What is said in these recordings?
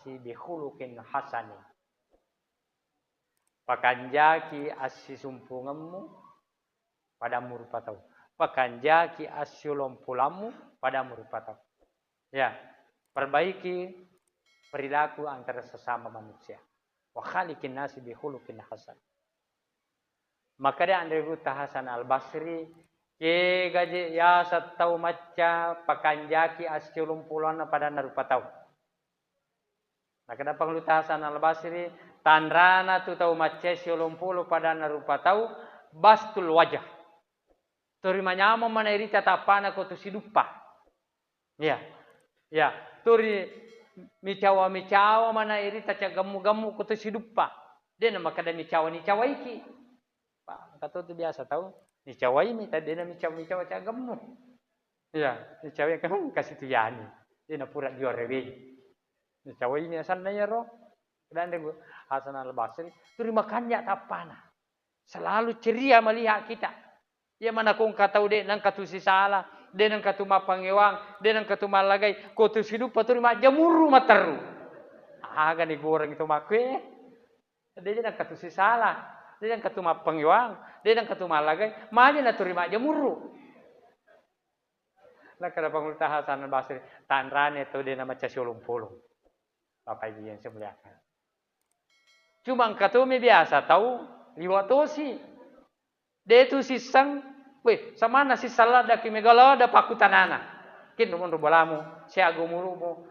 si bihulukin hasani. Pakanjaki asi sumpunganmu pada murupatau. Pakanjaki asyulompulamu pada murupatau. Ya, perbaiki perilaku antara sesama manusia. Wa khaliqin nasi bihulukin hasan. Maka dia Andai Buta Hasan Al-Basri ke gaji ya satau maca pakanjaki asyulompulana pada narupatau. Maka ada Pangluta Hasan Al-Basri tanrana tu tau maca asyulompulu pada narupatau bastul wajah. Turi manyama mana iri tatapana ko tu sidupa. Ya. Ya, turi micawa mana iri taca gamu ko tu sidupa. Dia nama kada micawa iki. Pak, kata tu biasa tahu. Micawa ini tadi dia micawa ca gamu. Ya, micawa kan kasih tu yani. Dia na pura diorebe. Micawa ini asal na yaro. Dan dia Hasan Al-Basri turi makannya tapana. Selalu ceria melihat kita. Ya mana kong katau de nang katu si salah, de nang katu mapangewang, de nang katu malagay, ko tu sidup paturi ma jamuru mataru. Aga ni goreng itu makwe. De nang katu si salah, de nang katu mapangewang, de nang katu malagay, maja na turi ma jamuru. Lah kada Pangluta Hasan Al-Basri tanrane tu de nama casyulumpulung. Bapak Ibu yang saya muliakan. Cuma katu mi biasa tahu liwatosi. De tu sisang weh, sama nasi salada ki megala da pakutanana. Kin mun rubalamu, siago murumu,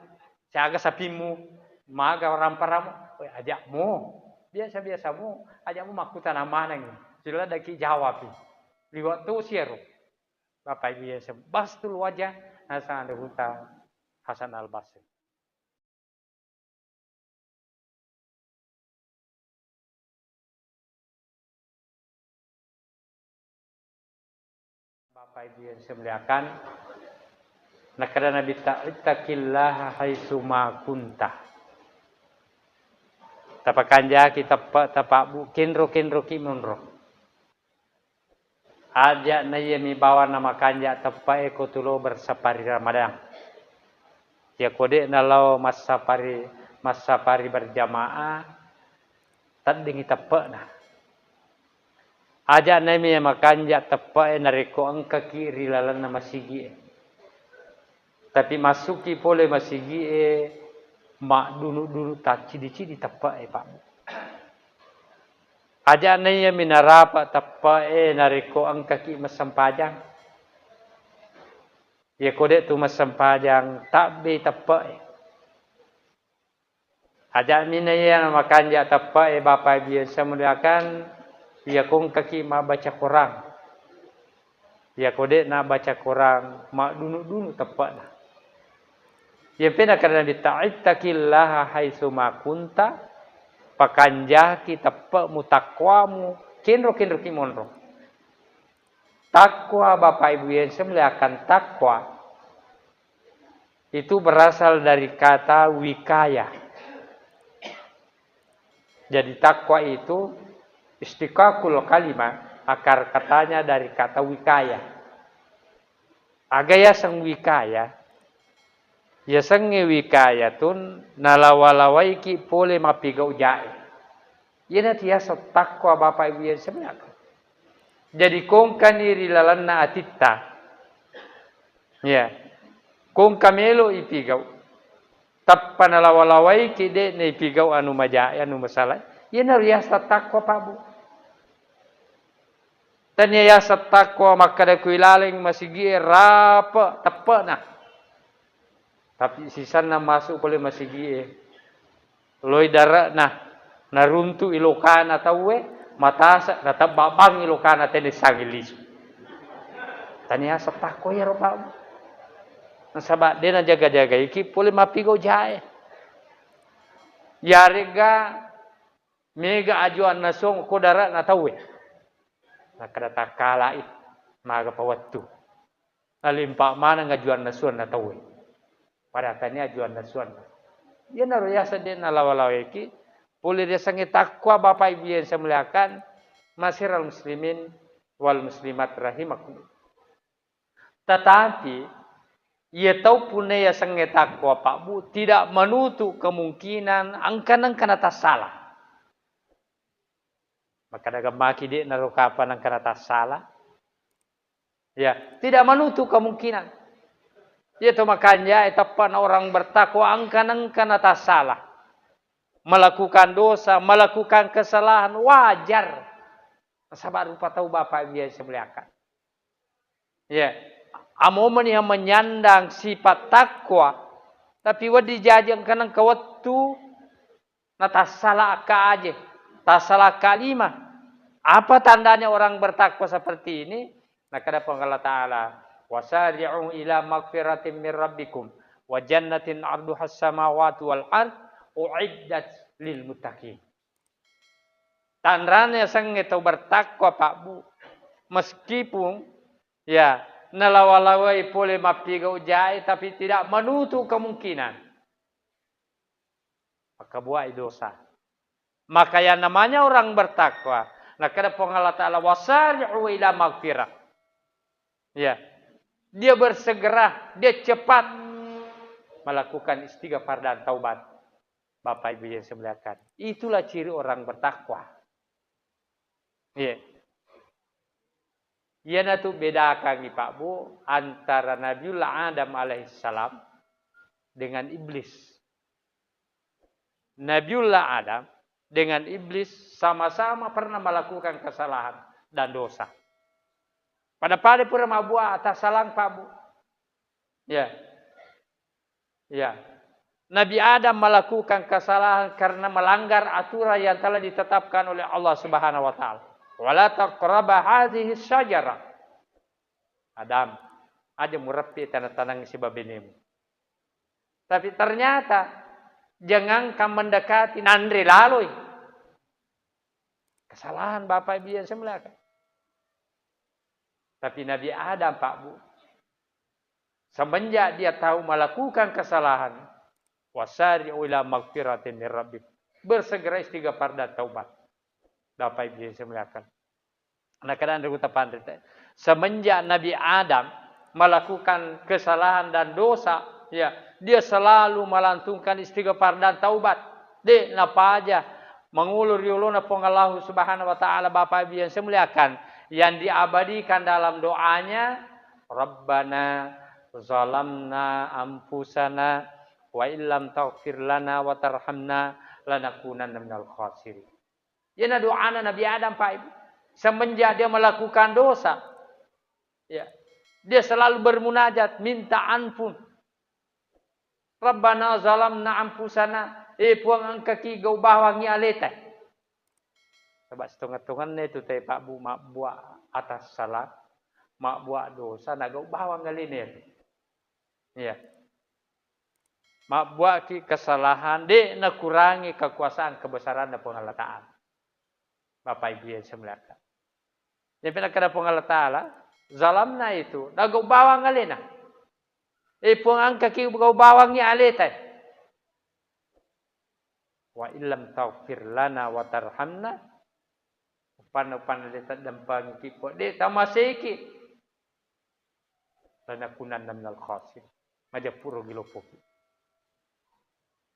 siaga sapimu, maga ramparamu, weh ajakmu. Biasa-biasamu, ajakmu makutana mana ni. Sila daki jawab. Liwat tu siero. Bapak Ibu ya sebastul wajah Hasan Andai Buta Hasan Al-Basri. Bapak Ibu yang saya muliakan, nakada Nabi taqillaha haitsuma kunta. Tapakanja kita tapak bukin roki munro. Aja na mi bawa nama kanja tapak eko tulo bersapari Ramadan. Ya kode nalau mas safari berjamaah tading tapak na. Aja nami makanja tepae nareko angka kiri lalan nama sigi. Tapi masuki pole masigi mak dulu tak cidi tepae Pak. Aja nami minarapa tepae nareko angka ki masempajang. Ya kode tu masempajang tak be tepae. Aja minaya makanja tepae Bapak biasa muliakan. Ya kong kaki ma baca Quran. Ya kode na baca Quran ma dunu tepat. Ya pena karena dita'ittaqillaha haitsuma kunta pakanjah ki tepat mutakwamu kinro kimonro. Takwa Bapak Ibu yang semuliakan takwa itu berasal dari kata wikaya. Jadi takwa itu istiqaqul kalimah akar katanya dari kata wikaya. Agaya sang wikaya. Ya sang wikaya tun nalawalawai ki pole mapigau jae. Yana tiasa takwa Bapak Ibu yang sebenarnya. Jadi kong kaniri lalanna atitta. Ya. Kong kamelo ipigau. Tappa nalawalawai ki de ne ipigau anu majae anu masalah. Yana riasa takwa Pak Bu. Tanya ya takwa maka ada kuilaling masigi rapa tepat nah. Tapi sisa na masuk boleh masigi loi darat nah naruntu ilokana tawe matasa kata babang ilokana tene sangilis. Tanya ya takwa ya Pak. Nasabak dia na jaga-jaga iki boleh mapigo jae. Yarega mega ajuan nasong ko darat na tawe. Nakada takala it maga pawattu. Alimpa mana ngajuan nasuan na tawe. Pada tanya ajuan nasuan. Ya naru ya sadena lawalaweki. Boleh dia sangi takwa Bapak Ibu yang saya muliakan. Masyiral muslimin wal muslimat rahimakum. Tetapi Ia tahu pun ya sangat takwa Pak Bu, tidak menutup kemungkinan angkan atas salah. Maka dagang maki dia naruh kapan angkan atas salah. Ya, tidak menutup kemungkinan. Itu makanya etapan orang bertakwa angkan atas salah. Melakukan dosa, melakukan kesalahan wajar. Sabar rupa tahu Bapak dia sebeliakan. Ya. Amomen yang menyandang sifat takwa, tapi wadi jajang kanang kawattu na tasala ka aje, tasala kalima. Apa tandanya orang bertakwa seperti ini? Nah, kata Allah Ta'ala, wasari'u ila magfiratin min rabbikum wa jannatin 'arduha as-samawati wal ard u'iddat lil muttaqin. Tandanya sang itu bertakwa Pak Bu, meskipun ya nalawalawai boleh maptiga ujai tapi tidak menutup kemungkinan. Maka buat dosa. Maka yang namanya orang bertakwa. Nah kata Allah Ta'ala wasari'u ila magfirah. Ya. Dia bersegera, dia cepat melakukan istighfar dan taubat. Bapak Ibu yang semuliakan. Itulah ciri orang bertakwa. Ya. Ia tu bedakan Pak Bu antara Nabiullah Adam alaihissalam dengan iblis. Nabiullah Adam dengan iblis sama-sama pernah melakukan kesalahan dan dosa. Pada pura buat atas salah Pak Bu. Ya. Ya. Nabi Adam melakukan kesalahan karena melanggar aturan yang telah ditetapkan oleh Allah Subhanahu wa taala. Wala taqraba hadhihi syajarah. Adam, aja murapi tanah-tanah si babinemu. Tapi ternyata jangan kamu mendekati nandri lalui. Kesalahan Bapak Ibu yang semuliakan. Tapi Nabi Adam Pak Bu, semenjak dia tahu melakukan kesalahan, wasari'u ila magfiratin min rabbik, bersegera istighfar dan taubat. Bapak Ibu yang semuliakan. Nah, kadang ada pandai. Semenjak Nabi Adam melakukan kesalahan dan dosa, ya, dia selalu melantungkan istighfar dan taubat. Dek, napa aja mengulur yuluna pengalahu Subhanahu wa taala Bapak Ibu yang semuliakan, yang diabadikan dalam doanya, Rabbana zalamna anfusana wa illam taghfir lana wa tarhamna lanakunanna minal khasirin. Ini doa Nabi Adam Pak Ibu. Semenjak dia melakukan dosa, ya, dia selalu bermunajat, minta ampun. Rabbana zalamna anfusana, puang kaki gau bawangi aleta. Sebab setengah-tengah itu teh Pak Bu mak buat atas salah, mak buat dosa, nak gau bawang galini. Ya. Mak buat kesalahan, dek nak kurangi kekuasaan kebesaran dan Allah Ta'ala. Bapak Ibu yang semuliakan. Jadi kena Allah Ta'ala, zalamna itu, nak gau bawang galina. Puang kaki gau bawangi aleta. Wa illam taghfir lana wa tarhamna, pan letat dampang kipo de tamaseki lanakunan minal khasirin. Majapuro gilopoki.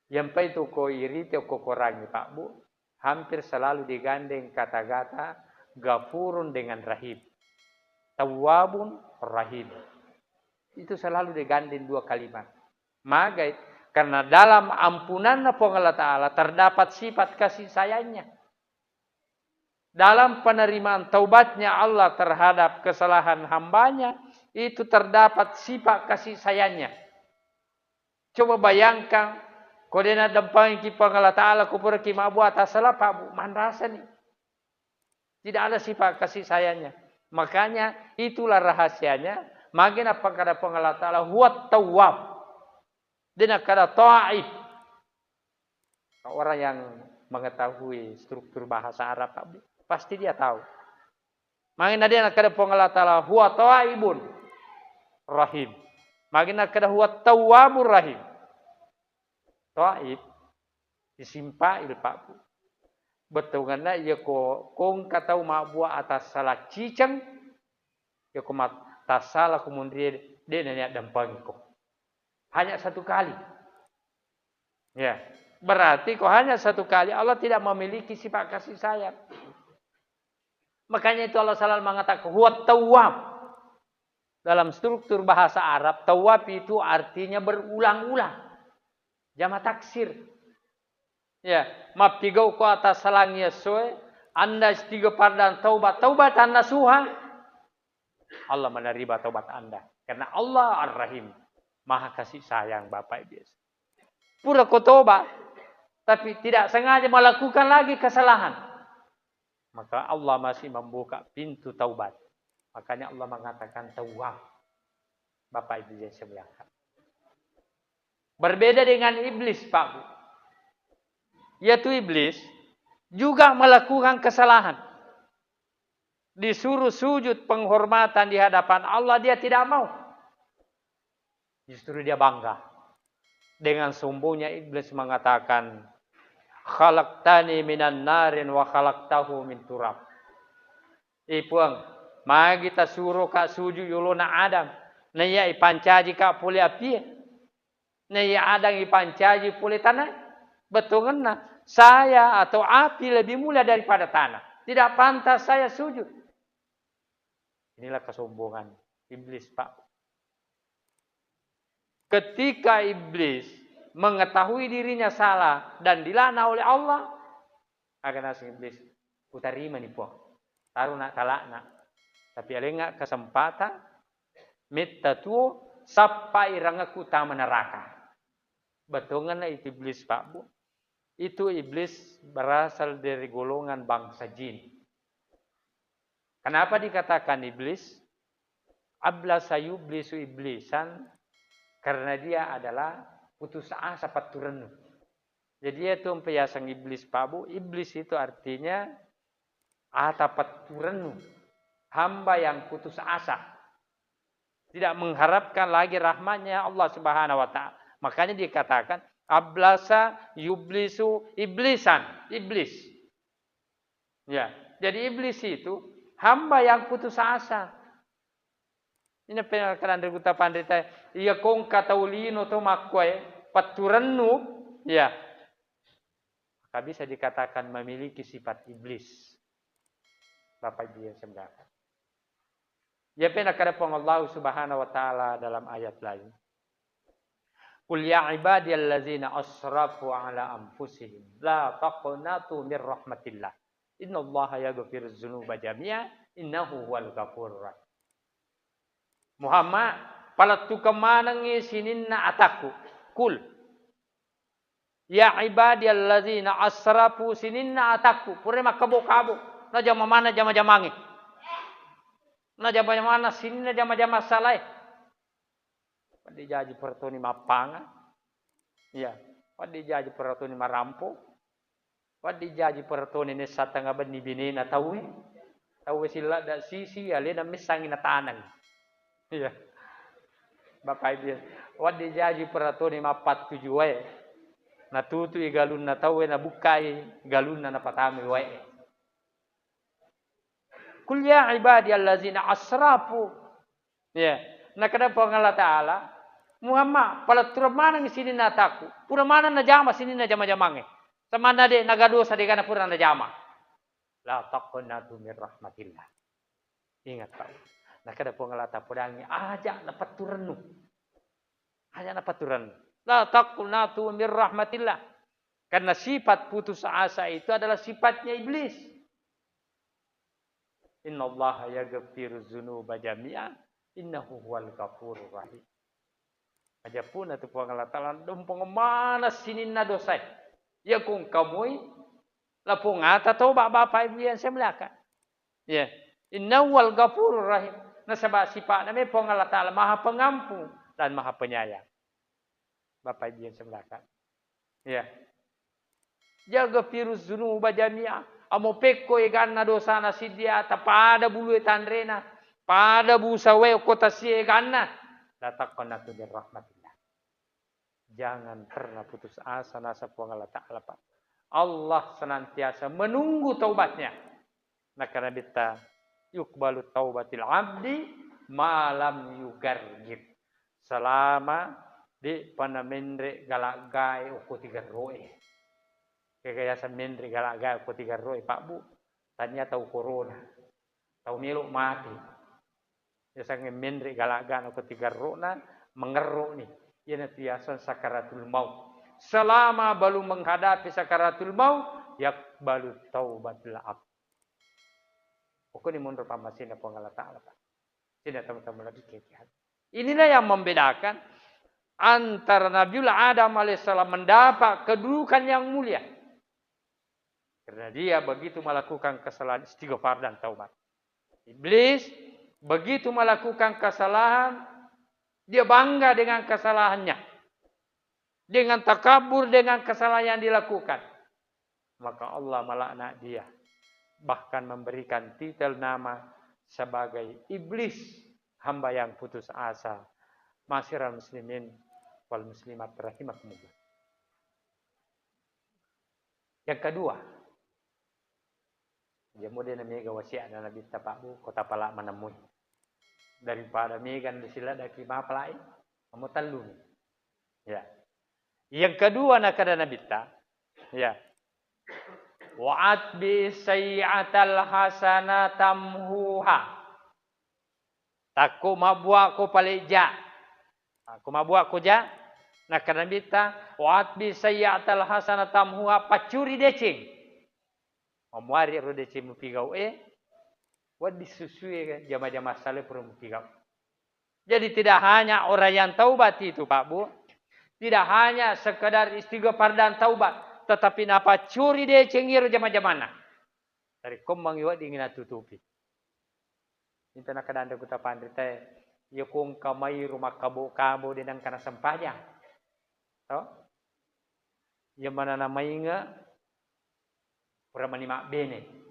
Yang pa itu ko irite ko korangi Pak Bu, hampir selalu digandeng kata-kata Ghafurun dengan Rahim. Tawwabun Rahim. Itu selalu digandeng dua kalimat. Maka karena dalam ampunan Allah Ta'ala terdapat sifat kasih sayangnya. Dalam penerimaan taubatnya Allah terhadap kesalahan hambanya, itu terdapat sifat kasih sayangnya. Coba bayangkan, kodena dempang ki Allah Ta'ala kupur ki mabu atas salah Pak Bu, manrasa nih. Tidak ada sifat kasih sayangnya. Makanya itulah rahasianya. Makin apa kata Allah Ta'ala, huwa tawwab. Dia kata ta'ib. Orang yang mengetahui struktur bahasa Arab Pak Bu, pasti dia tahu. Makin dia nak kata Allah Ta'ala huwa ta'ibun rahim. Makin nak kata huwa tawwabur rahim. Ta'ib disimpail Pak Bu. Betul kan ya ko kong kata mak buat atas salah cicang ya ko mat tas salah kemudian dia nanya dampang ko. Hanya satu kali. Ya. Berarti kok hanya satu kali Allah tidak memiliki sifat kasih sayang. Makanya itu Allah selalu mengatakan huwa tawwab. Dalam struktur bahasa Arab, tawwab itu artinya berulang-ulang. Jama taksir. Ya, maptigau ko atas salangnya soe, Anda istiga pardan taubat, taubat Anda suha. Allah menerima taubat Anda. Karena Allah Ar-Rahim. Maha kasih sayang Bapak Ibu. Pura kau tobat, tapi tidak sengaja melakukan lagi kesalahan. Maka Allah masih membuka pintu taubat. Makanya Allah mengatakan tawwab. Bapak Ibu yang sebelah. Berbeda dengan iblis, Pak Bu. Yaitu iblis juga melakukan kesalahan. Disuruh sujud penghormatan di hadapan Allah, dia tidak mau. Justru dia bangga. Dengan sombongnya iblis mengatakan, khalaqtani minan narin wa khalaqtahu min turab. Ipuang, mari kita suruh kak sujud yuluna Adam. Naya ipancaji kak pulih api. Naya Adam ipancaji pulih tanah. Betul kan? Saya atau api lebih mulia daripada tanah. Tidak pantas saya sujud. Inilah kesombongan iblis, Pak. Ketika iblis mengetahui dirinya salah dan dilaknat oleh Allah, akan asing iblis utarima nih po, taruh nak kalakna, tapi alengak kesempatan, metta tu sampai rangaku taman neraka. Betul nggak itu iblis, Pak Bu? Itu iblis berasal dari golongan bangsa jin. Kenapa dikatakan iblis? Ablasa yublisu iblisan. Karena dia adalah putus asa paturenu. Jadi itu peyasang iblis, Pak Bu. Iblis itu artinya ata paturenu. Hamba yang putus asa. Tidak mengharapkan lagi rahmatnya Allah Subhanahu wa ta'ala. Makanya dikatakan ablasa yublisu iblisan. Iblis. Ya. Jadi iblis itu hamba yang putus asa. Ini penekanan dari kota pandita. Iya kong kataulino to makwe paturannu, ya. Maka bisa dikatakan memiliki sifat iblis. Bapak Ibu yang sebelah. Ya penekanan Allah Subhanahu wa taala dalam ayat lain. Qul ya ibadiyallazina asrafu ala anfusihim la taqnatu mir rahmatillah. Innallaha yaghfiruz dzunuba jami'a innahu huwal ghafurur rahim. Muhammad, palatu kemanangi sininna ataku. Kul. Ya ibadiyallazina asrafu sininna ataku. Pure makabo-kabo. Na jama mana jama jamangi. Na jama mana sininna jama jama salai. Padi jaji pertoni mapanga. Ya. Padi jaji pertoni marampo. Padi jaji pertoni ne satanga bani binina tawe. Tawe sila da sisi ale na misangi na tanang. Iya. Bapak Ibu. Wadi jaji peratoni mapat tujuwe. Na tutu igalun na tawe na bukai galun na napatami wae. Kul ya ibadiyallazina asrafu. Ya. Na kada po ng Allah Ta'ala. Muhammad, palatura mana ng sinin na taku. Pura mana na jama sinin na jama-jamange. Samana de nagadosa de kana pura na jama. La taqnatu mir rahmatillah. Ingat Pak. Nah kada po ngalata podangi aja na paturanu. Aja na paturanu. La taqnatu mir rahmatillah. Karena sifat putus asa itu adalah sifatnya iblis. Innallaha yaghfiru dzunuba jami'a innahu huwal ghafurur rahim. Aja pun atu po ngalata lan dompong mana sininna dosa. Ya kung kamoy la po ngata to Bapak Ibu yang saya muliakan. Ya. Innahu huwal ghafurur rahim. Nasaba sifat namin po Allah Ta'ala maha pengampun dan maha penyayang. Bapak Ibu yang sebelahkan. Ya. Jaga virus zunuba jami'a. Amo pekko ikan na dosa na sidia. Tapada bulu tandrena. Pada busawe kota siya ikan na. Latakkan na tudir rahmatillah. Jangan pernah putus asa nasa po Allah Ta'ala. Allah senantiasa menunggu taubatnya. Nah karena kita yukbalu taubatil abdi malam yugargib. Selama Di panamendre galagay uko 3 roe. Kaya sa mendre galagay uko 3 roe. Pak Bu, tanya tahu corona. Tahu milok mati. Biasanya mendre galagay uko 3 roe na mengeruk nih. Yan at biasan sakaratul maut. Selama belum menghadapi sakaratul maut, yakbalu taubatul abd. Uko ni mundur pamasin na Allah Ta'ala. Sini teman-teman lagi kekian. Inilah yang membedakan antara Nabiullah Adam alaihissalam mendapat kedudukan yang mulia. Karena dia begitu melakukan kesalahan istighfar dan taubat. Iblis begitu melakukan kesalahan, dia bangga dengan kesalahannya. Dengan takabur dengan kesalahan yang dilakukan. Maka Allah melaknat dia. Bahkan memberikan titel nama sebagai iblis, hamba yang putus asa. Masyiral muslimin wal muslimat rahimakumullah. Yang kedua, dia model mega wasiat dan nabi tapabu kota pala menemui. Daripada megan di sila dari lima pelai, kamu talun. Ya. Yang kedua nak ada nabi ta. Ya. Wa'at bi sayyatal hasanah tamhuha. Taku mabuak ko palija. Aku mabuak ko ja. Nak ada nabi ta. Wa'at bi sayyatal hasanah tamhuha pacuri decing. Memuari rodece mupigau wad disusui kan jama-jama saleh pun mupigau. Jadi tidak hanya orang yang taubat itu Pak Bu, tidak hanya sekedar istighfar dan taubat, tetapi napa curi dia cengir jama-jamana. Dari komang iwat ingin tutupi. Itu nak kadang kita pandai teh, yukung kamai rumah kabo dengan kana sempajang. Tahu? Yang mana namanya pura mak bene.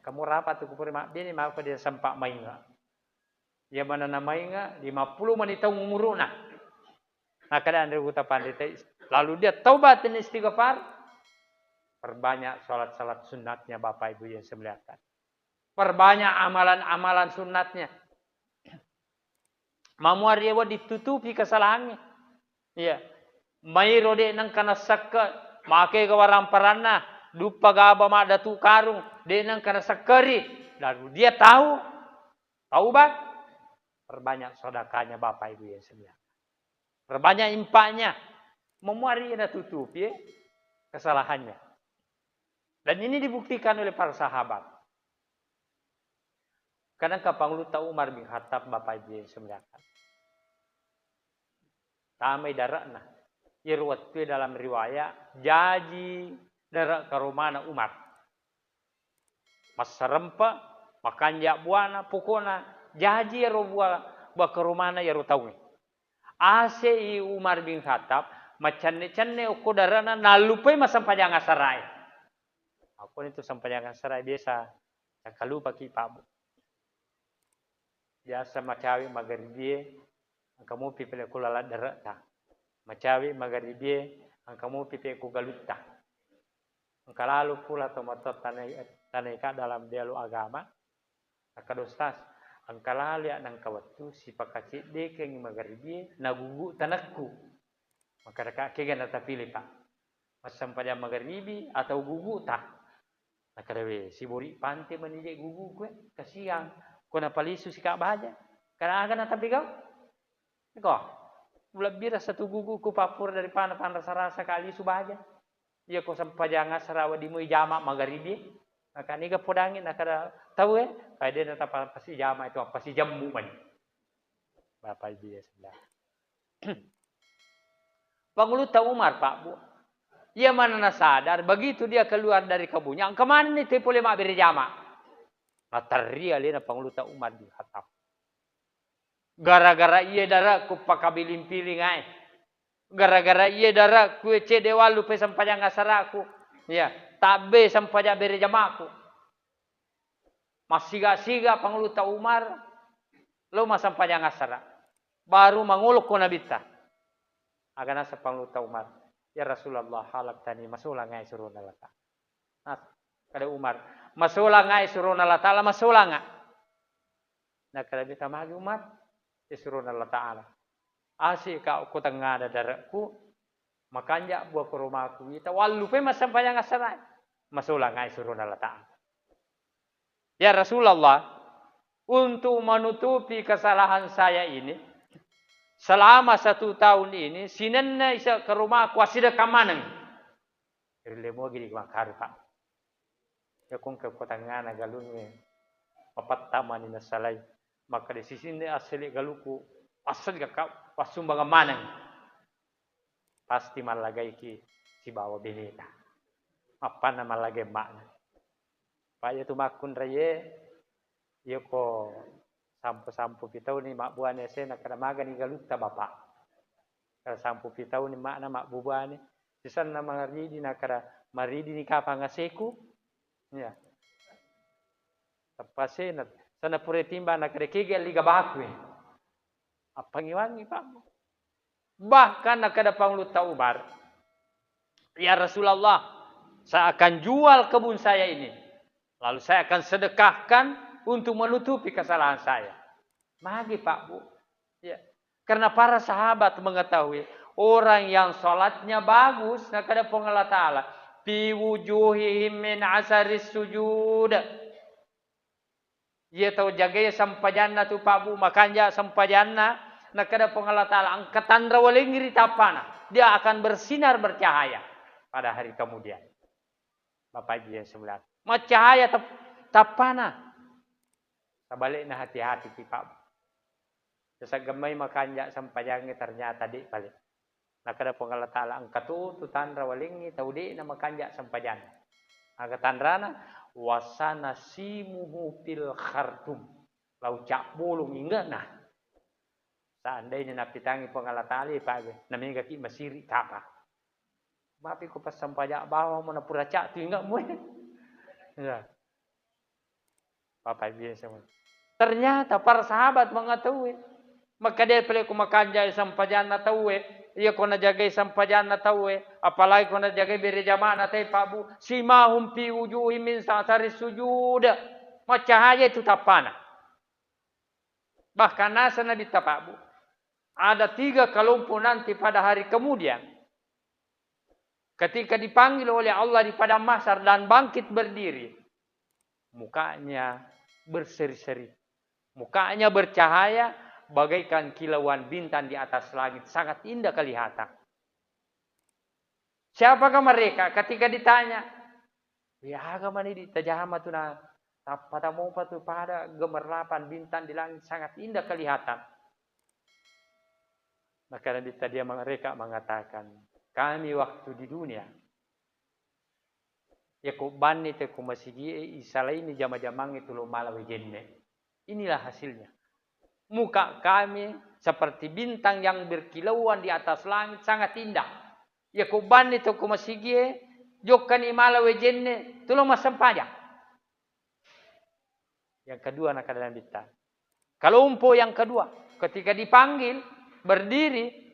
Kamu rapat tu pura mak bene, maka dia sempak mainga. Yang mana namanya 50 menit umuruna. Nah kadang ada kita pandai lalu dia taubat dan istighfar. Perbanyak salat-salat sunatnya Bapak Ibu yang saya muliakan. Perbanyak amalan-amalan sunatnya. Mamuar dia ditutupi kesalahannya. Iya. Mai rode nang kana sakka make ke warang parana. Dupa gaba ada tu karung denang karena sekeri. Lalu dia tahu taubat, perbanyak sedekahnya Bapak Ibu yang semuanya. Perbanyak impaknya, memuari dan tutupi kesalahannya. Dan ini dibuktikan oleh para sahabat. Kadang kapang luta Umar bin Khattab Bapak Ibu yang semuanya. Tamai darakna. Irwat dalam riwayat jaji darat karomana Umar. Mas serempa, makan jak buana, pokoknya jaji ya buah karomana ya tahu. Ase Umar bin Khattab, macam-macam uko darana nalupai masam panjang asarai. Aku itu sampanjang asarai biasa, kalau pakai pabu. Biasa macawi magaribie, kamu pipile kulalat darat ta. Macawi magaribie, kamu pipile kugaluta. Kalau pula tomatot taneka dalam dialog agama, akadostas, angkalalu ya nang kawatu si pakacik dekeng magaribi nagugu tanakku. Maka dekat kegen nata pilih Pak. Masam pada magaribi atau gugu tah. Nakarawe si bori pantai menijek gugu kue kasiang. Kona palisu si kak bahaja. Karena akan nata pigau. Kau, lebih satu gugu ku papur dari pan rasa-rasa kali subahaja. Ia ko sampai jangan sarawa di mui jamak magharibi. Maka ni ke podangin nak tahu kaya dia nata pasti jamak itu pasti jamu man. Bapak Ibu ya sebelah. Panguluta Umar Pak Bu. Ia mana sadar begitu dia keluar dari kebunnya. Kemana ni tu boleh mak beri jamak. Mataria lena panguluta Umar bin Khattab. Gara-gara ia darah ku pakabilin piling ai. Gara-gara ia darah kue cedewa lupa sampai yang ngasaraku. Ya, tabe sampai yang beri jamaku. Masiga-siga panguluta Umar. Lo mas sampai yang ngasara. Baru manguluk ko nabita. Agan asa panguluta Umar. Ya Rasulullah halak tani masulah ngai suruh nalata. Nah, kada Umar. Masulah ngai suruh nalata ala masulah ngai. Nah, kada bita magi Umar. Ya suruh nalata ala. Asik kau ku tengah ada daratku, makanya buat ke rumahku. Kita walu pe mas sampayang asarai. Masulah ngai suruh Allah Ta'ala. Ya Rasulullah, untuk menutupi kesalahan saya ini, selama 1 tahun ini, sinenna isa ke rumahku asida kamanang. Lemo gini makar Pak. Ya kung ke kota ngana galun me. Papat taman ini salai. Maka di sisi ini asli galuku asal kau pasumbang manang. Pasti malagai ki si bawa beleta. Apa nama lagi makna? Pak itu makun raya. Yo ko sampu pitau ni mak buane se nak kada maga ni galutta bapak. Kada sampu pitau ni makna mak buane. Sisan na maridi na kada maridi ni kapa ngaseku. Ya. Tapase na sana pure timba na kada kegel liga bakwe. Apa ngiwangi Pak? Bahkan nak kada panglu taubar. Ya Rasulullah, saya akan jual kebun saya ini. Lalu saya akan sedekahkan untuk menutupi kesalahan saya. Magi Pak Bu. Ya. Karena para sahabat mengetahui orang yang sholatnya bagus, nak ada pengalat Ta'ala. Fi wujuhihim min asaris sujud. Ia tahu jaga sampajanna tu Pak Bu, makanya sampajanna nak ada pengalat Ta'ala. Angkatan rawalingri tapana. Dia akan bersinar bercahaya pada hari kemudian. Bapak Ibu yang sebelah. Cahaya tapana. Sebaliknya hati-hati Pak. Sesagamai makanya sampayangnya ternyata di balik. Nak ada pengalat Ta'ala angkatu tutan rawalingi taudi na makanya sampajan. Angkatan rana wasana simuhu fil khartum. Lau cak bulung hingga nah. Seandainya napitangi pengalat Ta'ala Pak, namanya kaki masiri tapa. Bapak ku pas sampajak bawah mana pura cak tu enggak mu. Ya. Bapak Ibu semua. Ternyata para sahabat mengetahui. Maka dia pilih kumakanjai sampajana tahu ia kena jaga sampajana tahu apalagi kena jaga beri jamaah tai Pak Bu simahum fi wujuhim min sa'sari sujud cahaya itu tapana. Bahkan nasa Nabi Pak Bu ada 3 kelompok nanti pada hari kemudian ketika dipanggil oleh Allah di padang mahsyar dan bangkit berdiri, mukanya berseri-seri, mukanya bercahaya bagaikan kilauan bintang di atas langit, sangat indah kelihatan. Siapakah mereka? Ketika ditanya, ya agama ini tajahama tu na pada mau patu pada gemerlapan bintang di langit sangat indah kelihatan. Maka tadi mereka mengatakan, kami waktu di dunia, ya kuban itu kumasigi isalaini jama-jamang itu lo malawi jenne. Inilah hasilnya. Muka kami seperti bintang yang berkilauan di atas langit sangat indah. Ya kuban itu kumasigi jokani malawi jenne tulo masampaja. Yang kedua nak dalam bintang. Kelompok yang kedua ketika dipanggil berdiri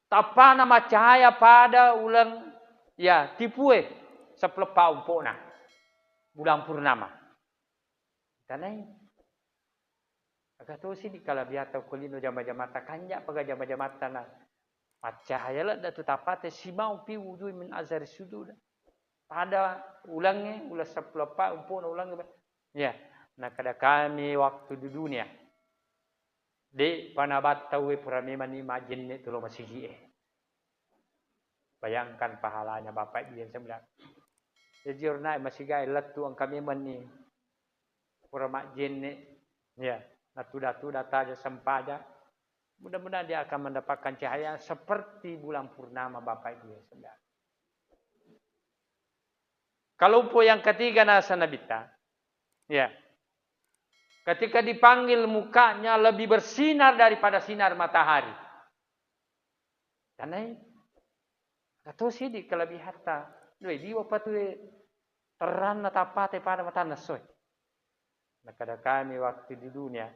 tapa nama cahaya pada ulang ya tipue sepelepa umpona bulan purnama. Tanai agak tu sih kalau biata kulino jama-jamata kanja paga jama-jamata na cahaya lah datu tapate simau pi wujud min azar sudud pada ulangnya ulah sepelepa umpona ulang ya nak kada kami waktu di dunia di panabat tahu purami mani majin itu lo masih bayangkan pahalanya Bapak Ibu yang sembilan. Jadi orang masih gay letu ang kami mani purama jin ya natu-datu data sempaja. Mudah-mudahan dia akan mendapatkan cahaya seperti bulan purnama Bapak Ibu yang sembilan. Kelompok yang ketiga nasa nabita, ya. Ketika dipanggil mukanya lebih bersinar daripada sinar matahari. Karena atau sih di kelebihan ta, dua dia apa tu terang tapate pada mata nasoi. Nah kada kami waktu di dunia,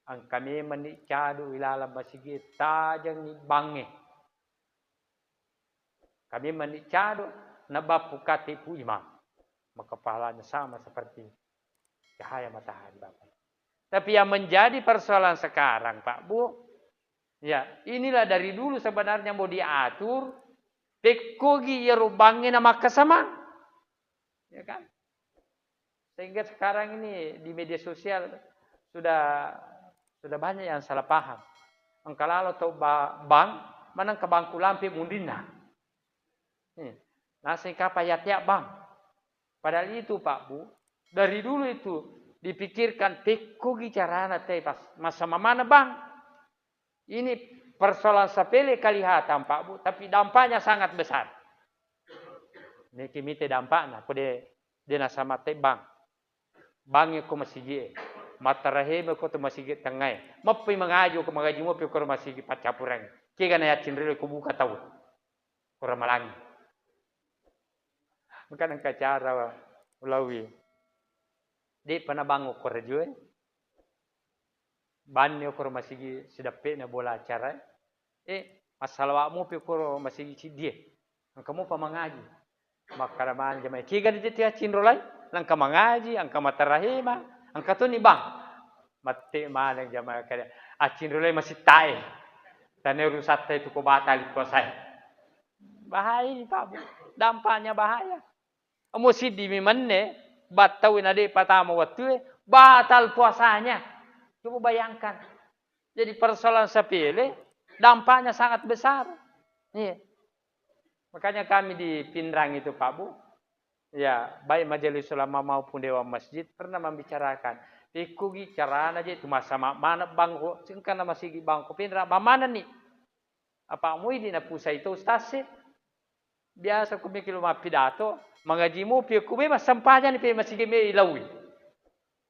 ang kami menikadu ilalam masigi tajang ni bange. Kami menikadu nabapukati puima, maka pahalanya sama seperti cahaya matahari Bapak. Tapi yang menjadi persoalan sekarang Pak Bu, Ya, inilah dari dulu sebenarnya mau diatur. Pekogi ya rubangnya nama kesamaan. Ya kan? Sehingga sekarang ini di media sosial sudah banyak yang salah paham. Engkalalu atau bang, mana ke bangku lampi mundina. Nah, sehingga payat-ya bang. Padahal itu Pak Bu, dari dulu itu dipikirkan pekogi carana pas masa mana bang. Ini persoalan sepele kelihatan Pak Bu, tapi dampaknya sangat besar. Ini kimite dampaknya, dia sama te bang. Bangnya ko masigi, matarahe ko to masigi tengay. Mapi mengajo ko mengaji mo ko masigi pacapurang. Kaya na yatin rilo ko buka tahu. Ko malangi. Maka ang kacara ulawi. Di panabango ko radyo banyo ko masigi sedape na bola acara. Masalah mo ko masigi si dia. Ang kamu pa mengaji. Maka naman jamay. Kaya na jeti yatin rolay. Angka mengaji, angka matarahima, angka tu ni bang. Mati mana jamaah kaya. Acin rulai masih tae. Tane rusat itu ko batal ko saya. Bahaya ini Pak Bu. Dampaknya bahaya. Mesti di mimane batawin ade patama waktu batal puasanya. Coba bayangkan. Jadi persoalan sepele dampaknya sangat besar. Iya. Makanya kami di Pindrang itu Pak Bu. Ya, baik majelis ulama maupun dewan masjid pernah membicarakan. Ikugi carana aja itu masa mana bangko, singkan nama sigi bangko pinra, mana nih? Apa muidi na pusat itu ustaz biasa ku mikir rumah pidato, mengajimu pi ku mas sampahnya nih pi masih game ilawi.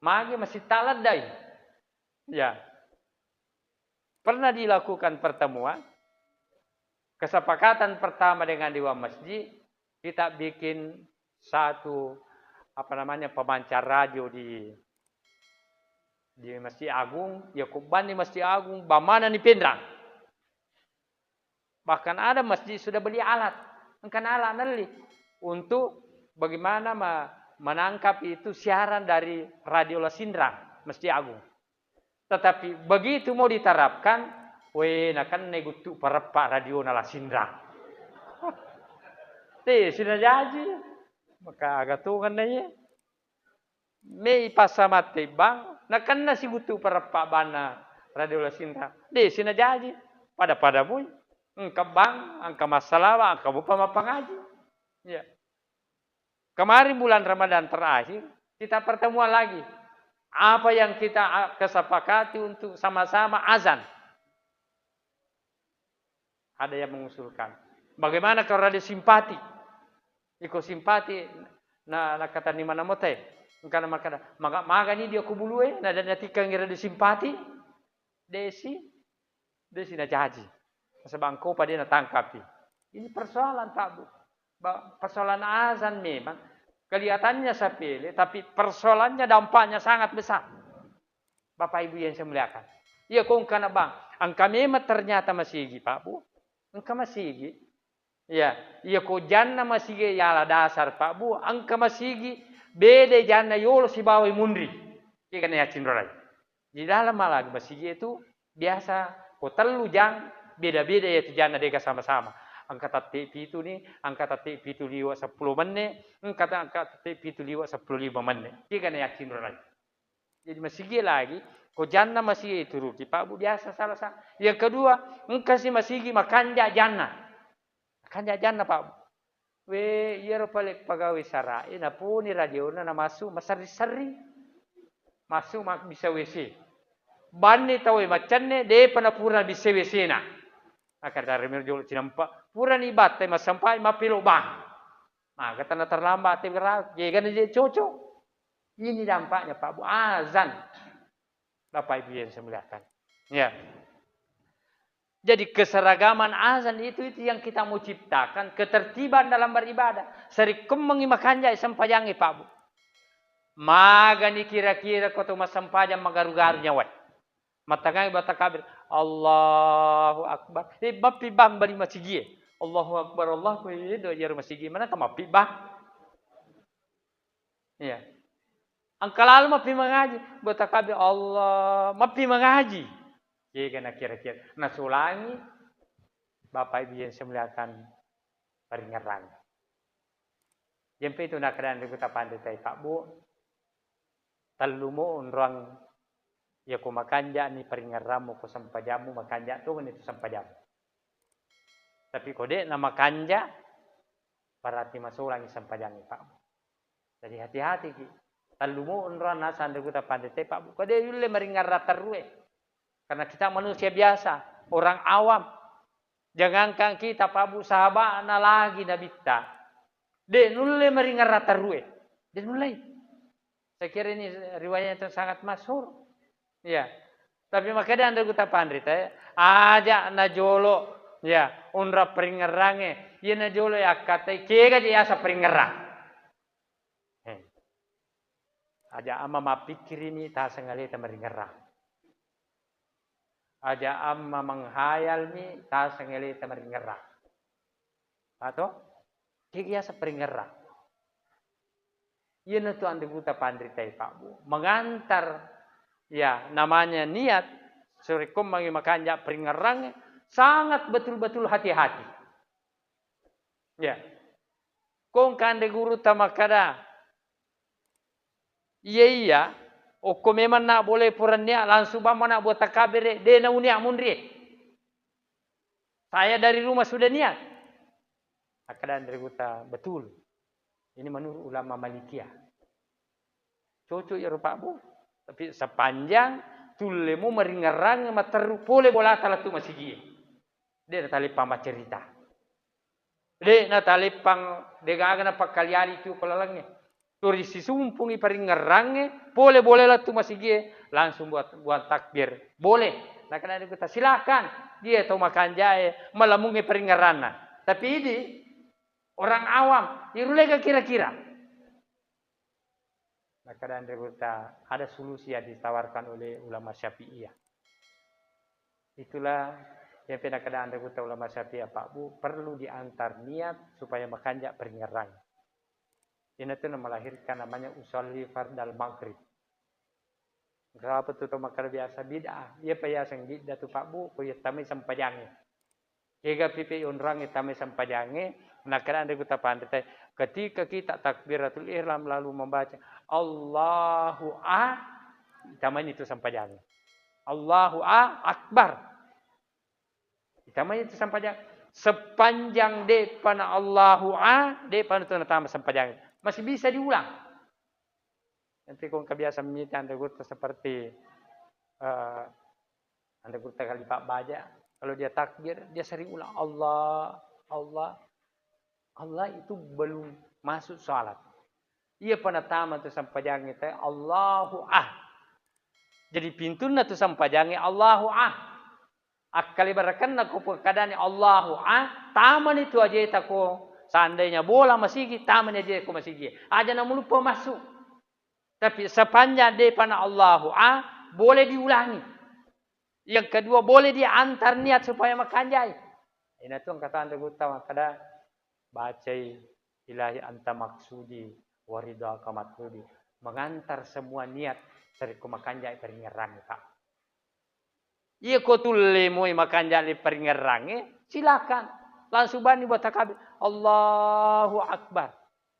Magi masih taladai. Ya. Pernah dilakukan pertemuan. Kesepakatan pertama dengan dewan masjid, kita bikin satu pemancar radio di Masjid Agung, Yakuban di Masjid Agung, bamana di Pindrang. Bahkan ada masjid sudah beli alat, engkan alat nali untuk bagaimana menangkap itu siaran dari radio Lasindrang, Masjid Agung. Tetapi begitu mau diterapkan, kan negutu perapa radio Lasindrang. Sudah jadi. Maka agak tungan nanya. May pasamate bang. Nakan na si gutu para pabana radio Lasindrang. Sinajaji. Pada mo. Angka bang, angka masalawa, angka bupa mapangaji. Ya. Kemarin bulan Ramadan terakhir. Kita pertemuan lagi. Apa yang kita kesepakati untuk sama-sama azan. Ada yang mengusulkan. Bagaimana kalau radio simpati? Iko simpati na kata ni mana mote ngkana makana maga ni dia kubulue na dan natika ngira di simpati desi na jaji sebangko pada na tangkapi ini persoalan Pak Bu persoalan azan memang kelihatannya sepele tapi persoalannya dampaknya sangat besar Bapak Ibu yang saya muliakan iya kong kana bang angka memang ternyata masih Pak Bu angka masih ya, ko janna masigi yala dasar Pak Bu, angka masigi bede janna yolo si bawa mundri. Ikan ya cindrai. Di dalam malag masigi itu biasa ko telu jang beda-beda ya janna deka sama-sama. Angka tati itu nih, angka tati itu liwa 10 menit, angka tati itu liwa 15 menit. Ikan ya cindrai. Jadi masigi lagi, ko janna masigi itu rugi Pak Bu biasa salah. Yang kedua, engka si masigi makanja janna. Kan jajan na Pak. Iya palik pegawai sarai na po ni radio na masuk masari-sari. Masuk bisa WC. Bani tahu macan ne de panapura bisa WC na. Akar dari merjol cinampa. Pura ni bat mas sampai mapilo bang. Nah kata na terlambat gerak. Jangan dia cocok. Ini dampaknya Pak Bu azan. Bapak Ibu yang saya muliakan. Ya. Jadi keseragaman azan itu yang kita mau ciptakan. Ketertiban dalam beribadah. Seri kemeng makanya sampajangi Pak Bu. Magani kira-kira koto masampajang magaru-garu nyawat. Matangai bata kabir. Allahu Akbar. Mapi bang bari masigi. Allahu Akbar. Allahu Akbar. Jar masigi. Mana ka mapi bang? Iya. Angkalalu mapi mengaji. Bata kabir Allah. Mapi mengaji. Kira kira. Nah sulangi Bapak Ibu yang semuliakan peringeran. Yang itu nak keadaan kita pandai Pak Bu. Talumu orang ya ku makanja ni peringeran ko sampajamu makanja tu kan itu sampajamu. Tapi kode nama kanja berarti masulang sampajang Pak Bu. Jadi hati-hati ki. Talumu orang nasa anda kita pandai Pak Bu. Kode yule meringar terue. Karena kita manusia biasa, orang awam. Jangankan kita Pak Bu sahabat na lagi nabita. De nulle meringar terue. De nulle. Saya kira ini riwayat yang sangat masyhur. Ya. Tapi makanya anda kita pandai aja na jolo ya unra peringerange. Iya na jolo ya kata kega dia asa peringerang. Aja ama mapikir ini tak sengalita meringerang. Aja amma menghayal ni tak sengalita meringerang. Atau kega asa peringerang. Yan itu anda buta pandritai Pak Bu. Mengantar ya namanya niat surikum mangi makanja peringerang sangat betul-betul hati-hati. Ya. Kong kande guru tamakada. Iya. Oko memang nak boleh purannya langsung bama nak buat takabir de na unia mundri. Saya dari rumah sudah niat. Akadaan dari buta betul. Ini menurut ulama Malikiyah. Cocok ya Pak Bu. Tapi sepanjang tulemu meringerang materu boleh bola talat tu masih dia. Dia tali pang cerita. Dia na tali pang dega na pakaliari tu kolalangnya. Turi si sumpungi peringerangnya boleh lah tu masih dia langsung buat takbir. Boleh. Nah karena kita silakan dia tahu makan jahe melamungi peringerana. Tapi ini orang awam, irulega kira-kira. Nah, keadaan kita ada solusi yang ditawarkan oleh ulama Syafi'iyah. Itulah yang pernah keadaan kita ulama Syafi'iyah Pak Bu, perlu diantar niat supaya makanjak peringeran. Ini itu melahirkan namanya usolli fardal maghrib. Kenapa tu makar biasa bid'ah? Ia payasang bid'ah tu Pak Bu, ko tamay sampajangnya. Kega pipi unrang tamay sampajangnya. Nah, karena anda kita pandai, ketika kita takbiratul ihram lalu membaca Allahu tamanya itu sampajang. Allahu akbar. Tamanya itu sampajang. Sepanjang depan Allahu depan itu nama sampajang. Masih bisa diulang. Nanti kalau kebiasaan menyita anda kita seperti anda kita kali Pak Baja, kalau dia takbir dia sering ulang Allah itu belum masuk salat. Ia penatama tu sampajangnya teh Allahu Jadi pintunya tu sampajangnya Allahu Akali barakan aku keadaannya Allahu taman itu aja tako seandainya bola masih taman aja aku masih aja namun lupa masuk. Tapi sepanjang depan Allahu boleh diulangi. Yang kedua boleh diantar niat supaya makan jai. Ini tuh kata anda gutawa kada bacai ilahi anta maksudi warida kamatrudi mengantar semua niat dari kumakanjai peringerang Pak. Iya ko tulle moi makanjai peringerang silakan langsung bani buat takbir Allahu akbar.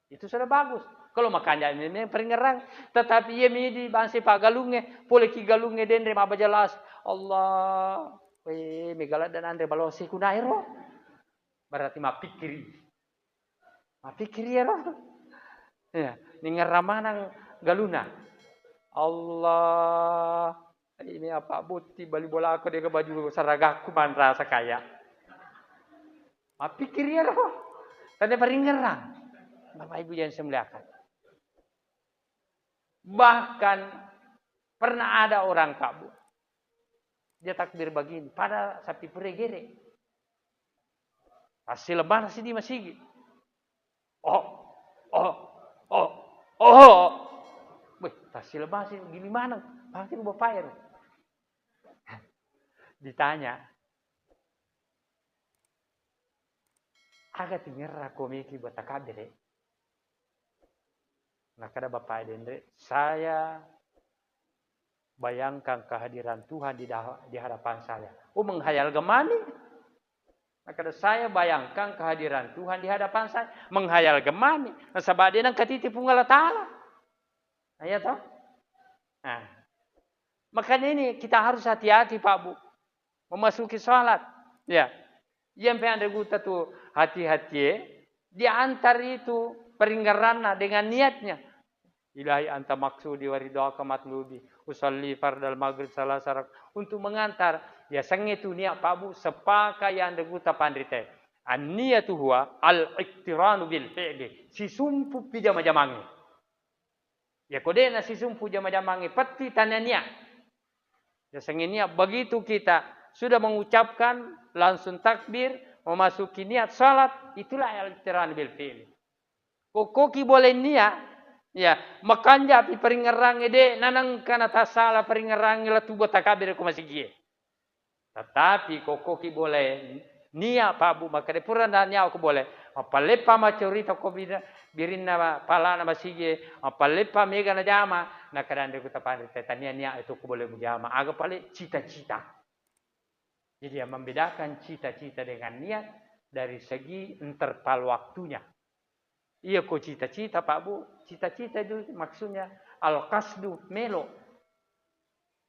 Itu sudah bagus. Kalau makanjai ini peringerang tetapi ia midi bangsi Pak galunge boleh ki galunge dendre ma jelas Allah megala dan andre balosi kunairo berarti ma pikiri. Pikir ya roh. Ya, ningar ramanang galuna. Allah, ini apa buti bali bola aku dia ke baju seragaku man rasa kaya. Pikir ya roh. Tanda peringerang. Bapak Ibu yang semuliakan. Bahkan pernah ada orang Pak Bu. Dia takbir begini, pada sapi puregere. Pasti lebar sih di masih. Wih, hasil masih gini mana? Pasti bapak air. Ditanya. Agak tinggal komiki buat takabir. Nah, kada bapak dendre, saya bayangkan kehadiran Tuhan di hadapan saya. Menghayal gemani. Maka saya bayangkan kehadiran Tuhan di hadapan saya. Menghayal gemani. Sebab dia nang katitipung Allah Ta'ala. Ya toh? Nah, makanya ini kita harus hati-hati Pak Bu. Memasuki sholat. Ya. Yang pengen guta tuh hati-hati. Di antar itu peringgaranna dengan niatnya. Ilahi anta maksudi waridoaka matlubi. Usalli fardal maghrib salah sarak. Untuk mengantar. Ya itu niat Pak Bu. Sepaka yang guta pandrite. An-niyatu huwa al-iktiranu bil fi'li. Si sumpu pijama-jamangi. Ya kodena si sumpu jama-jamangi. Peti tanya niat. Ya niat. Begitu kita sudah mengucapkan. Langsung takbir. Memasuki niat salat. Itulah al-iktiranu bil fi'li. Koki boleh niat. Ya, makanya pi peringerangi de nanang kana tasala peringerangi la tubuh takabir ko masih gie. Tetapi koki boleh niat Pak Bu maka de purana niat ko boleh. Apa lepa macorita ko birinna pala na masih gie, apa lepa mega na jama na kadang de ko tapani tetania niat itu ko boleh mujama. Aga pale cita-cita. Jadi yang membedakan cita-cita dengan niat dari segi interval waktunya. Iya kok cita-cita Pak Bu. Cita-cita itu maksudnya al-qasdu melo.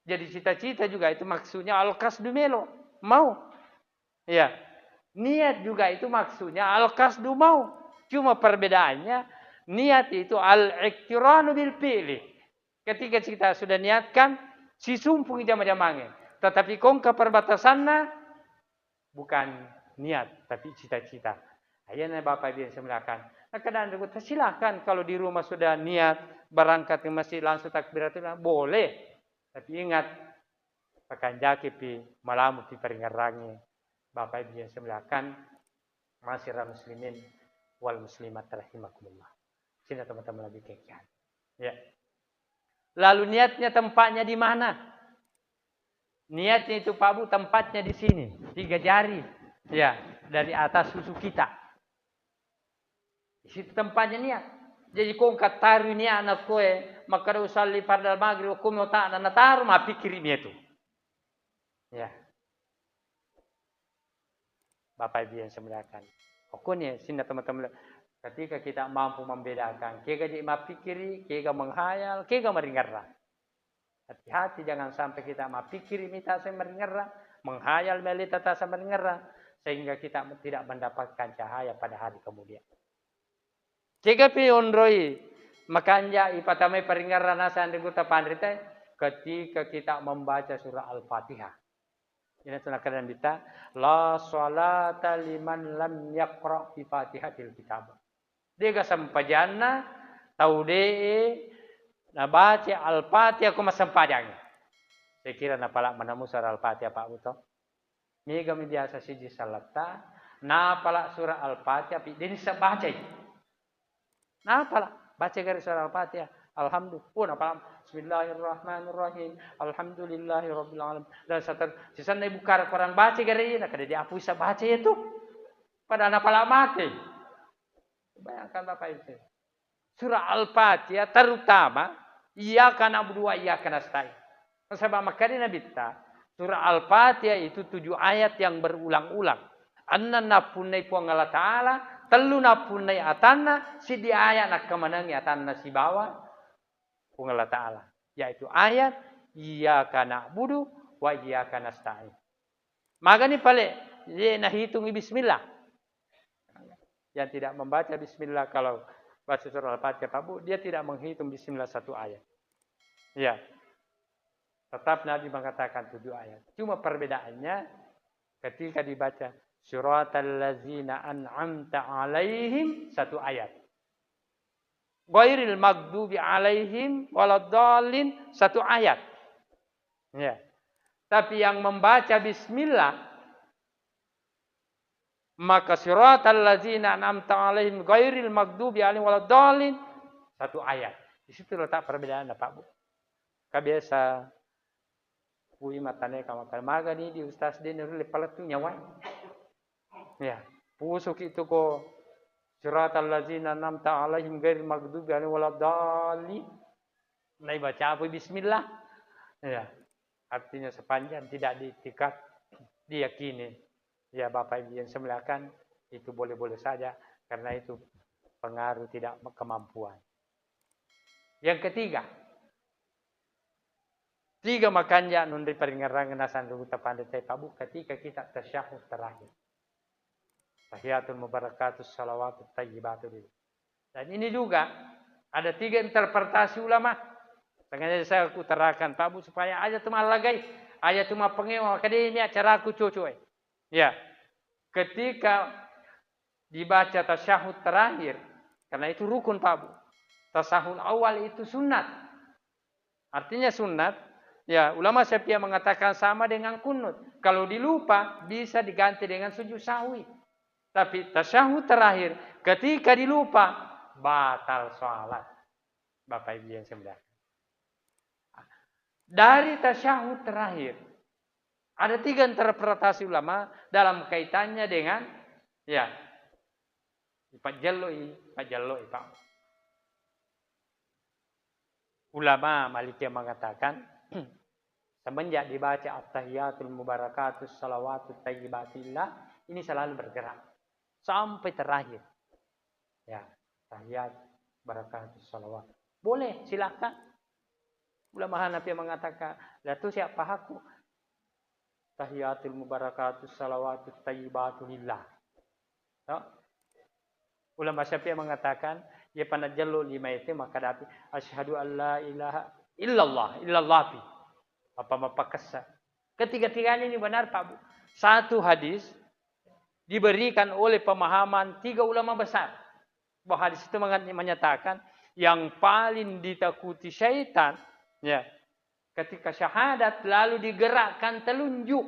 Jadi cita-cita juga itu maksudnya al-qasdu melo. Mau. Ya. Niat juga itu maksudnya al-qasdu mau. Cuma perbedaannya niat itu al-iktiranu bil fi'li. Ketika kita sudah niatkan si sumpung jama-jamangin. Tetapi kongka perbatasannya bukan niat tapi cita-cita. Akhirnya Bapak Ibu yang semulakan. Nah, kadang-kadang silakan kalau di rumah sudah niat berangkat ke masjid langsung takbiratul boleh. Tapi ingat pakai jaki malamu pi peringarangi Bapak Ibu yang semulakan masyarakat muslimin wal muslimat rahimakumullah. Sini teman-teman lebih kekian. Ya. Lalu niatnya tempatnya di mana? Niatnya itu Pak Bu tempatnya di sini, 3 jari. Ya, dari atas susu kita. Di situ tempatnya niat. Jadi kau kataru ni anak koe, maka usalli fardal maghrib hukum tak na taruh ma pikirin itu. Ya. Bapak Ibu yang semuliakan. Pokoknya sini teman-teman ketika kita mampu membedakan, kega di ma pikiri, kega menghayal, kega meringarra. Hati-hati jangan sampai kita ma pikiri mita saya meringarra, menghayal melita saya meringarra sehingga kita tidak mendapatkan cahaya pada hari kemudian. Jika pionroi makanya ipatamai peringaran nasa andeguta pandrita ketika kita membaca surah Al-Fatihah. Ini tunakan kita la sholata liman lam yaqra bi Fatihatil kitab. Dia sampajana tau de na baca Al-Fatihah kuma sampajang. Saya kira na pala manamu surah Al-Fatihah Pak Uto. Mega biasa siji salata na pala surah Al-Fatihah ini sabaca. Nah, apalah baca garis surah Al-Fatihah. Alhamdulillah. Apalah Bismillahirrahmanirrahim. Alhamdulillahirabbil alamin. Dan sisa na buka orang baca garis ini kada dia bisa baca itu. Pada apalah mati. Bayangkan Bapak Ibu. Surah Al-Fatihah terutama iyyaka na'budu wa iyyaka nasta'in. Sebab makanya Nabi surah Al-Fatihah itu 7 ayat yang berulang-ulang. Anna punai puang Allah Ta'ala telu na punai atanna si di ayat nak kemenangi atanna si bawah pun Allah Ta'ala. Yaitu ayat iyyaka na'budu wa iyyaka nasta'in. Maka ni pale dia nak hitung bismillah. Yang tidak membaca bismillah kalau baca surah Al-Fatihah Pak Bu, dia tidak menghitung bismillah 1 ayat. Ya. Tetap Nabi mengatakan 7 ayat. Cuma perbedaannya ketika dibaca Suratal ladzina an'amta alaihim 1 ayat. Ghairil maghdubi alaihim waladdallin 1 ayat. Ya. Tapi yang membaca bismillah maka siratal ladzina an'amta alaihim ghairil maghdubi alaihim waladdallin 1 ayat. Di situ letak perbedaan Pak Bu. Kabiasa Ui matane kamakal magani di ustaz din rile palatu nyawai. Ya, pusuk itu ko siratal ladzina an'amta alaihim ghairil maghdubi alaihim waladdallin. Nai baca apa bismillah. Ya, artinya sepanjang tidak diitikad, diyakini. Ya Bapak Ibu yang semuakan, itu boleh-boleh saja karena itu pengaruh tidak kemampuan. Yang ketiga, tiga makanya nun peringaran nasan ruta pandai pabu ketika kita tasyahud terakhir. Tahiyatul mubarakatus salawatut tayyibatul. Dan ini juga ada tiga interpretasi ulama. Sengaja saya utarakan Pak Bu supaya aja cuma lagai, aja cuma pengewa. Kadang ini acara aku cucu. Ya, ketika dibaca tasyahud terakhir, karena itu rukun Pak Bu. Tasyahud awal itu sunat. Artinya sunat. Ya, ulama Syafi'iyah mengatakan sama dengan kunut. Kalau dilupa bisa diganti dengan sujud sahwi. Tapi tasyahud terakhir ketika dilupa batal sholat. Bapak Ibu yang semuanya. Dari tasyahud terakhir ada tiga interpretasi ulama dalam kaitannya dengan ya Pak Jaloi Pak. Ulama Malikiyah mengatakan semenjak dibaca at-tahiyatul mubarakatus salawatut tayyibatillah ini selalu bergerak sampai terakhir. Ya, tahiyat barakatus salawat. Boleh, silakan. Ulama Hanafi mengatakan, "La tu siapa aku?" Tahiyatul mubarakatus salawatut tayyibatulillah. No? Ulama Syafi'i mengatakan, ya panajallu lima itu maka dapat asyhadu an la ilaha illallah fi. Apa kesah. Ketiga-tiganya ini benar Pak Bu. Satu hadis diberikan oleh pemahaman tiga ulama besar. Bahwa hadis itu menyatakan yang paling ditakuti syaitan ya, ketika syahadat lalu digerakkan telunjuk.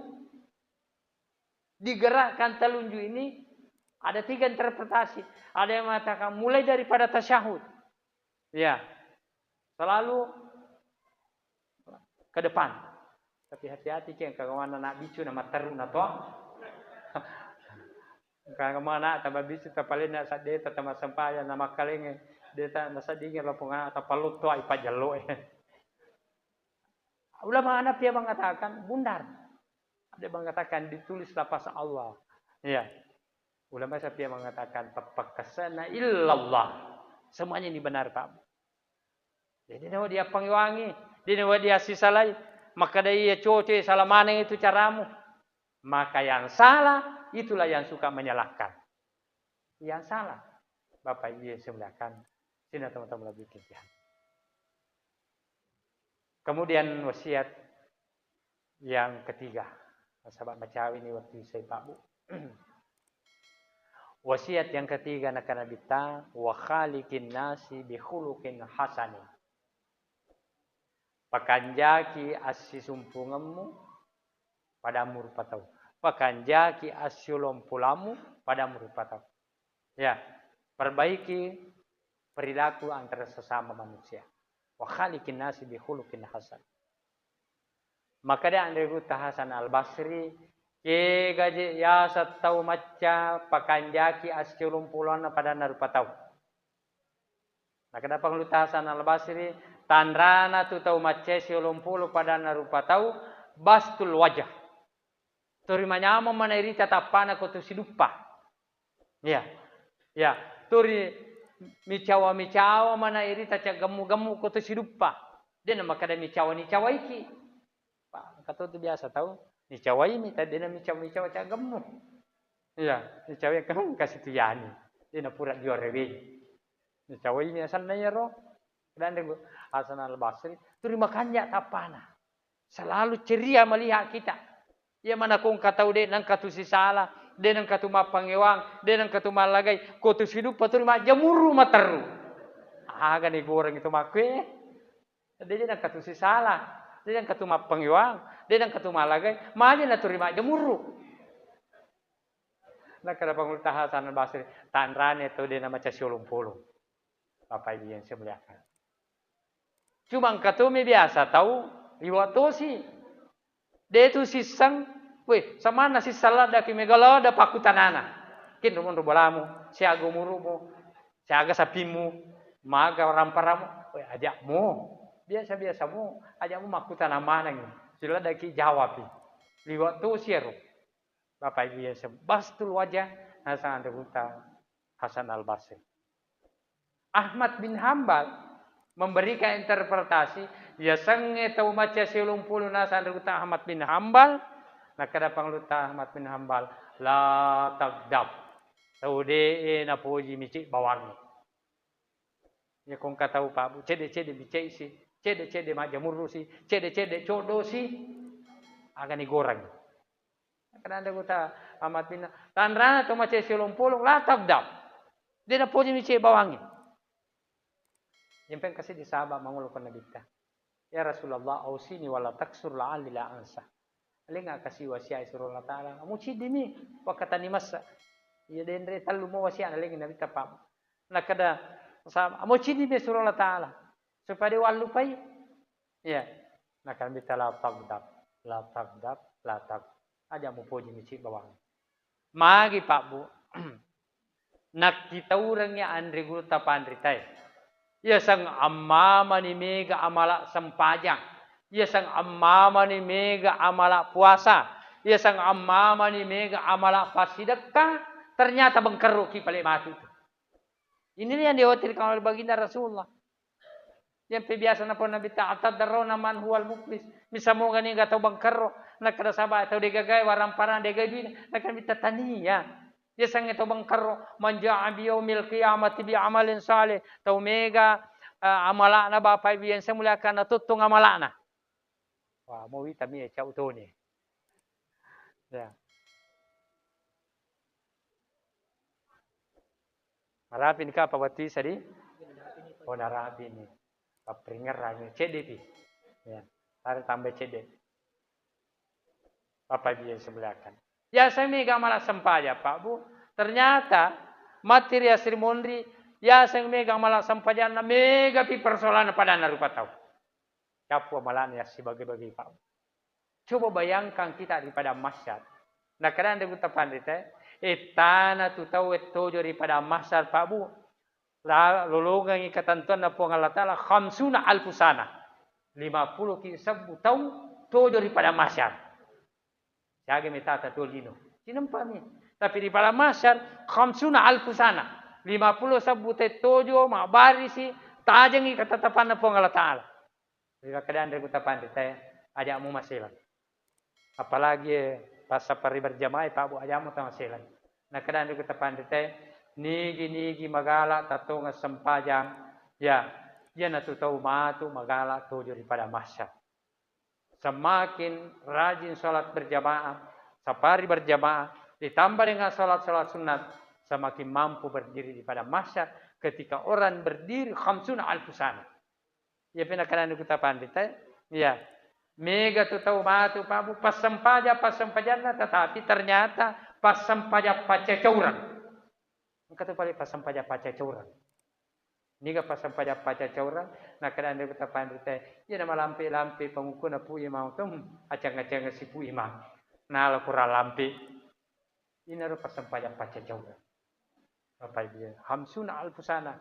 Digerakkan telunjuk ini ada tiga interpretasi. Ada yang mengatakan mulai daripada tasyahud. Ya. Selalu ke depan. Tapi hati-hati yang kagawana nak bicu nama terun atau kalau mana tambah bisu tapalin nak sadde tatama sampaya nama kalenge deta nasa dingin lapungan atau palut tua ipa jalo. Ulama Hanafi mengatakan bundar. Ada mengatakan ditulis lafaz Allah. Ya. Ulama Syafi'i mengatakan tapakasana illallah. Semuanya ini benar Pak. Jadi kalau dia pengwangi, dia dia sisa lain, maka dia coce salah mana itu caramu. Maka yang salah itulah yang suka menyalahkan. Yang salah Bapak Ibu yang semuakan. Sini teman-teman lebih kian. Kemudian wasiat yang ketiga. Sahabat Macawi ini waktu saya Pak Bu. Wasiat yang ketiga nak nabita wa khaliqin nasi bi khuluqin hasanin. Pakanjaki asisumpunganmu pada murpatau. Pakanjaki asyulompulamu pada murpatau. Ya, perbaiki perilaku antara sesama manusia. Wa khaliqin nasi bi khuluqin hasan. Maka dia Andai Hasan Al-Basri ke gaji ya satau maca pakanjaki asyulompulana pada narupatau. Nah, kenapa Luta Hasan Al-Basri tanrana tu tau mace siolompulu pada narupatau bastul wajah. Turi manyama manairi tatapana kotu sidupa. Ya. Ya, turi micawa manairi taca gemu kotu sidupa. Dia nama kada micawa iki. Pak, kata tu biasa tahu. Micawa ini tadi dia micawa cak gemu. Ya, micawa kan kasih tu yani. Dia nak pura jual rewe. Micawa ini asalnya roh. Dan Hasan Al-Basri terima kanjak tapana. Selalu ceria melihat kita. Ya mana kong katau de nang katu si salah, de nang katu mapangewang, de nang katu malagai, kotu hidup patur ma jamuru materu. Aga ni goreng itu makwe. De nang katu si salah, de nang katu mapangewang, de nang katu malagai, ma na turima jamuru. Nah kada pangulta Hasan Al-Basri tanrane to de nama casiolumpulu. Bapak Ibu yang saya muliakan. Cuma katumi biasa tahu liwatosi. Dia itu sisang, weh, sama nasi salada kimegala ada pakutanana. Kin rumun rubalamu, siaga murumu, siaga sapimu, maga ramparamu, weh ajakmu. Biasa-biasa mu, aja mu makutan amanang. Sila daki jawab. Liwat tu siru. Bapak ibu biasa. Bastul wajah. Hasan Andaruta Hasan Al-Basri. Ahmad bin Hambal memberikan interpretasi. Ya sange tau maca 70 nasa Andaruta Ahmad bin Hambal. Nah kada pangluta Ahmad bin Hambal. La tagdab. Tau de na poji mici bawang. Ya kong katau Pak Bu. Cede-cede bicai si. Cede-cede majamur si. Cede-cede codo si. Akan digoreng. Kada Andaruta Ahmad bin Tanrana to maca 70 la tagdab. Dia na poji mici bawangi. Yang pengen kasih disahabat mangulukkan Nabi kita. Ya Rasulullah ausini wala taksur la'alli la ansa. Alinga kasih wasiat surah Allah Ta'ala. Amu cidimi wakatani masa. Ya dendre talu mo wasiat alinga Nabi kita pam. Nah kada amu cidimi surah Allah Ta'ala. Supaya walupai. Ya. Nah kan kita la tagdab. La tagdab. La tagdab. Aja mu poji mici bawang. Magi Pak Bu. Nak kita orangnya Andri Guru tapandri tay. Ya sang amma ni mega amala sempajang. Ya sang amma ni mega amala puasa. Ya sang amma ni mega amala pasidekah. Ternyata bengkeruk ki paling mati itu. Ini yang dikhawatirkan oleh baginda Rasulullah. Yang biasa na po Nabi ta'atad darona man huwal muklis. Misa mo gani gatau bengkeruk. Nakada sabah atau digagay warang parang digagay duit. Nakada taniya. Ya sang ito bengkeruk. Manja'a biyaumil qiyamati bi amalin salih. Tau mega amala na bapak ibu yang saya muliakan natutung amala na. Wah, mau kami ya cau tu ni. Ya. Marapin ka pawati sadi? Oh, narapin ni. Papringar rami cede pi. Ya. Tarik tambah cede. Bapak ibu yang sebelahkan. Ya saya mega amala sempaja Pak Bu. Ternyata materi Sri Mondri ya saya mega amala sempaja na mega pi persoalan pada narupa tahu. Capu amalan ya si bagi-bagi Pak. Coba bayangkan kita daripada masyarakat. Nah kadang ada kita pandai tanah tu tahu itu daripada masyarakat Pak Bu. Lolongan ketentuan na po Allah Ta'ala khamsuna alfusana. 50 kisah tahu tu daripada masyarakat. Siaga metata tolino. Sinampami. Tapi daripada masyarakat khamsuna alfusana. 50 sabute tojo mabarisi tajangi ketetapan na po Allah Ta'ala. Jika keadaan dari kita pandai, ajakmu masilan. Apalagi pas sapari berjamaah, Pak Bu, ajakmu tak masilan. Nah keadaan dari kita pandai, nigi magala tatunga sempajang, ya, dia natu tahu matu magala tujuh daripada masyarakat. Semakin rajin sholat berjamaah, sapari berjamaah, ditambah dengan sholat sunat, semakin mampu berdiri daripada masyarakat. Ketika orang berdiri, khamsuna alfusana. Ya pernah kalian kita pandai, ya mega tu tahu matu Pak Bu pas sempaja tetapi ternyata pas sempaja pace curang. Kata paling pas sempaja pace curang. Niga pas sempaja pace curang. Nah kalian kita pandai, ya nama lampi pengukuna pu imam tu acang si pu imam. Nah kurang lampi. Ini adalah pas sempaja pace curang. Apa dia? Hamsuna alfusana.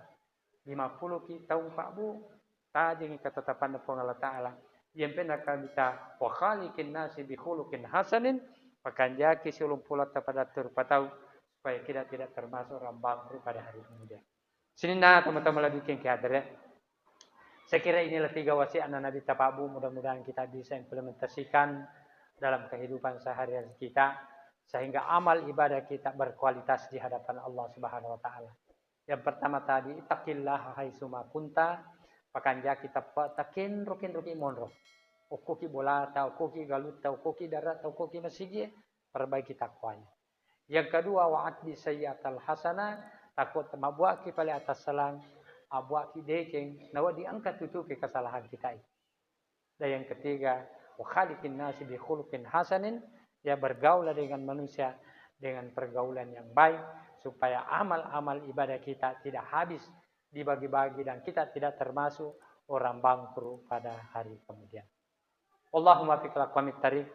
50 ki tahu Pak Bu. Tajeng ketetapan Allah Ta'ala. Yang pernah kita wa khaliqin nasi bi khuluqin hasanin pakanjaki sulung pulat pada terpatau supaya kita tidak termasuk orang bangkrut pada hari kemudian. Sini nah teman-teman lagi yang hadir. Saya kira inilah 3 wasiat Nabi Pak Bu, mudah-mudahan kita bisa implementasikan dalam kehidupan sehari-hari kita sehingga amal ibadah kita berkualitas di hadapan Allah Subhanahu wa taala. Yang pertama tadi ittaqillaha haitsuma kunta. Pakanja kita takin rokin monro. Okoki bolata, okoki galuta, okoki darata, okoki masigi, perbaiki takwanya. Yang kedua wa'at bi sayyatal hasanah, takut mabuaki pali atas salang, abuaki dekeng, nawa diangkat tutupi kesalahan kita itu. Dan yang ketiga, wa khaliqin nasi bi khuluqin hasanin, ya bergaul dengan manusia dengan pergaulan yang baik supaya amal-amal ibadah kita tidak habis dibagi-bagi dan kita tidak termasuk orang bangkrut pada hari kemudian. Allahumma fiqh aqwamit tariq.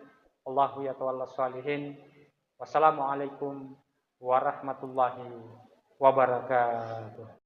Allahu yatawalla salihin. Wassalamualaikum warahmatullahi wabarakatuh.